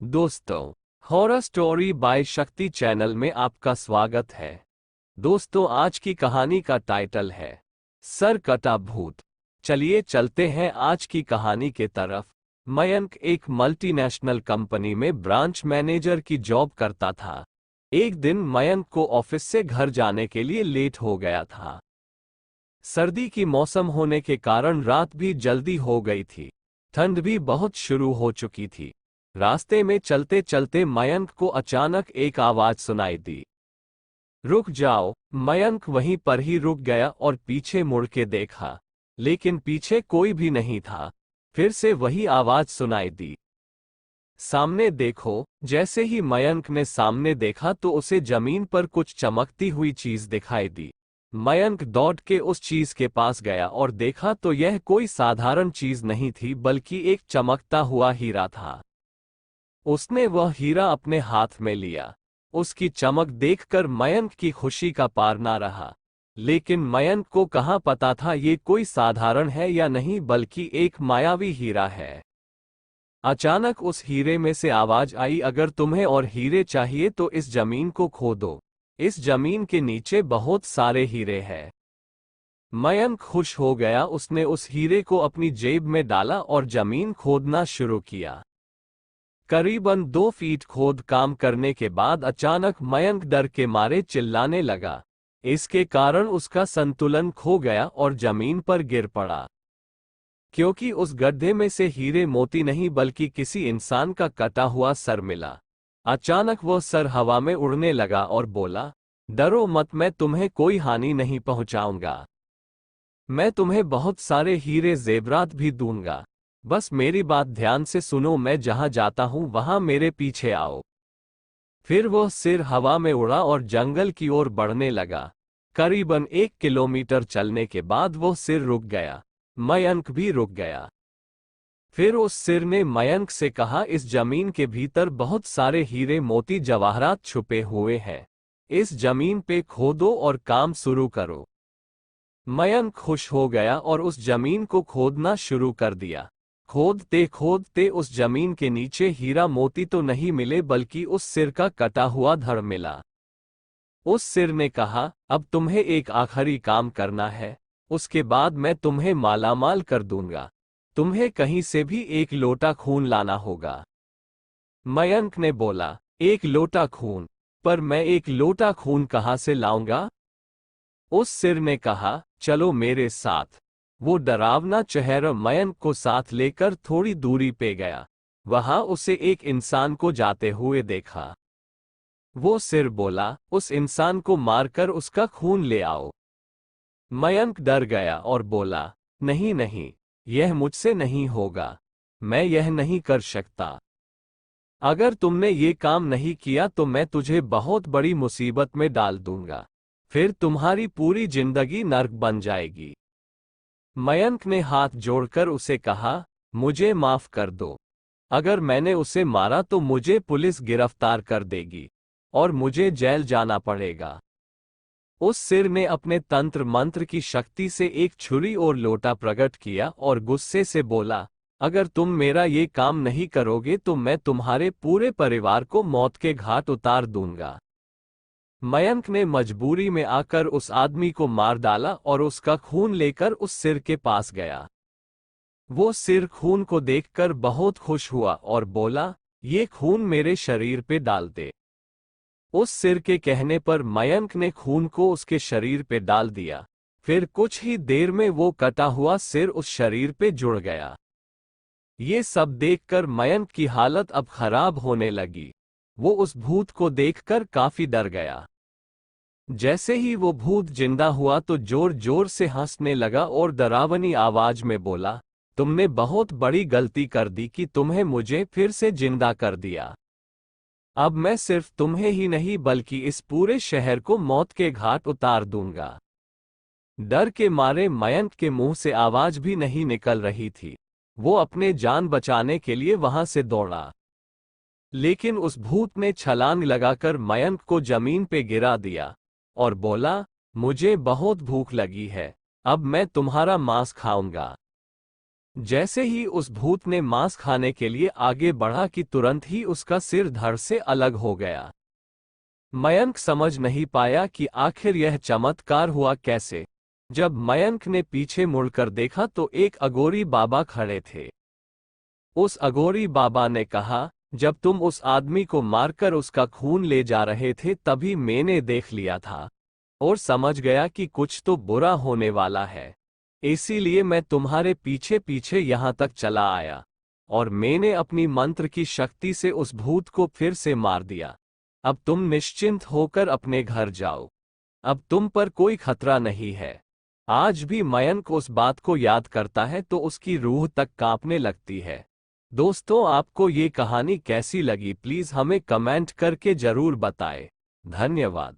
दोस्तों, horror story by शक्ति channel में आपका स्वागत है। दोस्तों, आज की कहानी का टाइटल है सर कटा भूत। चलिए चलते हैं आज की कहानी के तरफ। मयंक एक मल्टीनेशनल कंपनी में ब्रांच मैनेजर की जॉब करता था। एक दिन मयंक को ऑफिस से घर जाने के लिए लेट हो गया था। सर्दी की मौसम होने के कारण रात भी जल्दी हो गई थी। ठंड भी बहुत शुरू हो चुकी थी। रास्ते में चलते चलते मयंक को अचानक एक आवाज सुनाई दी। रुक जाओ। मयंक वहीं पर ही रुक गया और पीछे मुड़ के देखा, लेकिन पीछे कोई भी नहीं था। फिर से वही आवाज सुनाई दी, सामने देखो। जैसे ही मयंक ने सामने देखा तो उसे जमीन पर कुछ चमकती हुई चीज दिखाई दी। मयंक दौड़ के उस चीज के पास गया और देखा तो यह कोई साधारण चीज नहीं थी, बल्कि एक चमकता हुआ हीरा था। उसने वह हीरा अपने हाथ में लिया। उसकी चमक देखकर मयंक की खुशी का पार ना रहा। लेकिन मयंक को कहाँ पता था ये कोई साधारण है या नहीं, बल्कि एक मायावी हीरा है। अचानक उस हीरे में से आवाज आई, अगर तुम्हें और हीरे चाहिए तो इस जमीन को खोदो। इस जमीन के नीचे बहुत सारे हीरे हैं। मयंक खुश हो गया। उसने उस हीरे को अपनी जेब में डाला और जमीन खोदना शुरू किया। करीबन 2 फीट खोद काम करने के बाद अचानक मयंक डर के मारे चिल्लाने लगा। इसके कारण उसका संतुलन खो गया और जमीन पर गिर पड़ा, क्योंकि उस गड्ढे में से हीरे मोती नहीं बल्कि किसी इंसान का कटा हुआ सर मिला। अचानक वह सर हवा में उड़ने लगा और बोला, डरो मत, मैं तुम्हें कोई हानि नहीं पहुंचाऊंगा। मैं तुम्हें बहुत सारे हीरे जेवरात भी दूंगा। बस मेरी बात ध्यान से सुनो, मैं जहां जाता हूं वहां मेरे पीछे आओ। फिर वह सिर हवा में उड़ा और जंगल की ओर बढ़ने लगा। करीबन 1 किलोमीटर चलने के बाद वह सिर रुक गया। मयंक भी रुक गया। फिर उस सिर ने मयंक से कहा, इस जमीन के भीतर बहुत सारे हीरे मोती जवाहरात छुपे हुए हैं। इस जमीन पे खोदो और काम शुरू करो। मयंक खुश हो गया और उस जमीन को खोदना शुरू कर दिया। खोदते खोदते उस जमीन के नीचे हीरा मोती तो नहीं मिले, बल्कि उस सिर का कटा हुआ धड़ मिला। उस सिर ने कहा, अब तुम्हें एक आखिरी काम करना है, उसके बाद मैं तुम्हें मालामाल कर दूंगा। तुम्हें कहीं से भी एक लोटा खून लाना होगा। मयंक ने बोला, एक लोटा खून? पर मैं एक लोटा खून कहाँ से लाऊंगा? उस सिर ने कहा, चलो मेरे साथ। वो डरावना चेहरा मयंक को साथ लेकर थोड़ी दूरी पे गया। वहां उसे एक इंसान को जाते हुए देखा। वो सिर बोला, उस इंसान को मारकर उसका खून ले आओ। मयंक डर गया और बोला, नहीं नहीं, यह मुझसे नहीं होगा। मैं यह नहीं कर सकता। अगर तुमने ये काम नहीं किया तो मैं तुझे बहुत बड़ी मुसीबत में डाल दूंगा। फिर तुम्हारी पूरी जिंदगी नर्क बन जाएगी। मयंक ने हाथ जोड़कर उसे कहा, मुझे माफ कर दो। अगर मैंने उसे मारा तो मुझे पुलिस गिरफ्तार कर देगी और मुझे जेल जाना पड़ेगा। उस सिर ने अपने तंत्र मंत्र की शक्ति से एक छुरी और लोटा प्रकट किया और गुस्से से बोला, अगर तुम मेरा ये काम नहीं करोगे तो मैं तुम्हारे पूरे परिवार को मौत के घाट उतार दूंगा। मयंक ने मजबूरी में आकर उस आदमी को मार डाला और उसका खून लेकर उस सिर के पास गया। वो सिर खून को देखकर बहुत खुश हुआ और बोला, ये खून मेरे शरीर पे डाल दे। उस सिर के कहने पर मयंक ने खून को उसके शरीर पे डाल दिया। फिर कुछ ही देर में वो कटा हुआ सिर उस शरीर पे जुड़ गया। ये सब देखकर मयंक की हालत अब खराब होने लगी। वो उस भूत को देखकर काफी डर गया। जैसे ही वो भूत जिंदा हुआ तो जोर जोर से हंसने लगा और डरावनी आवाज में बोला, तुमने बहुत बड़ी गलती कर दी कि तुम्हें मुझे फिर से जिंदा कर दिया। अब मैं सिर्फ तुम्हें ही नहीं बल्कि इस पूरे शहर को मौत के घाट उतार दूंगा। डर के मारे मयंक के मुंह से आवाज भी नहीं निकल रही थी। वो अपने जान बचाने के लिए वहां से दौड़ा, लेकिन उस भूत ने छलांग लगाकर मयंक को जमीन पे गिरा दिया और बोला, मुझे बहुत भूख लगी है, अब मैं तुम्हारा मांस खाऊंगा। जैसे ही उस भूत ने मांस खाने के लिए आगे बढ़ा कि तुरंत ही उसका सिर धड़ से अलग हो गया। मयंक समझ नहीं पाया कि आखिर यह चमत्कार हुआ कैसे। जब मयंक ने पीछे मुड़कर देखा तो एक अघोरी बाबा खड़े थे। उस अघोरी बाबा ने कहा, जब तुम उस आदमी को मारकर उसका खून ले जा रहे थे तभी मैंने देख लिया था और समझ गया कि कुछ तो बुरा होने वाला है। इसीलिए मैं तुम्हारे पीछे पीछे यहां तक चला आया और मैंने अपनी मंत्र की शक्ति से उस भूत को फिर से मार दिया। अब तुम निश्चिंत होकर अपने घर जाओ। अब तुम पर कोई खतरा नहीं है। आज भी मयंक उस बात को याद करता है तो उसकी रूह तक कांपने लगती है। दोस्तों, आपको ये कहानी कैसी लगी प्लीज हमें कमेंट करके जरूर बताएं। धन्यवाद।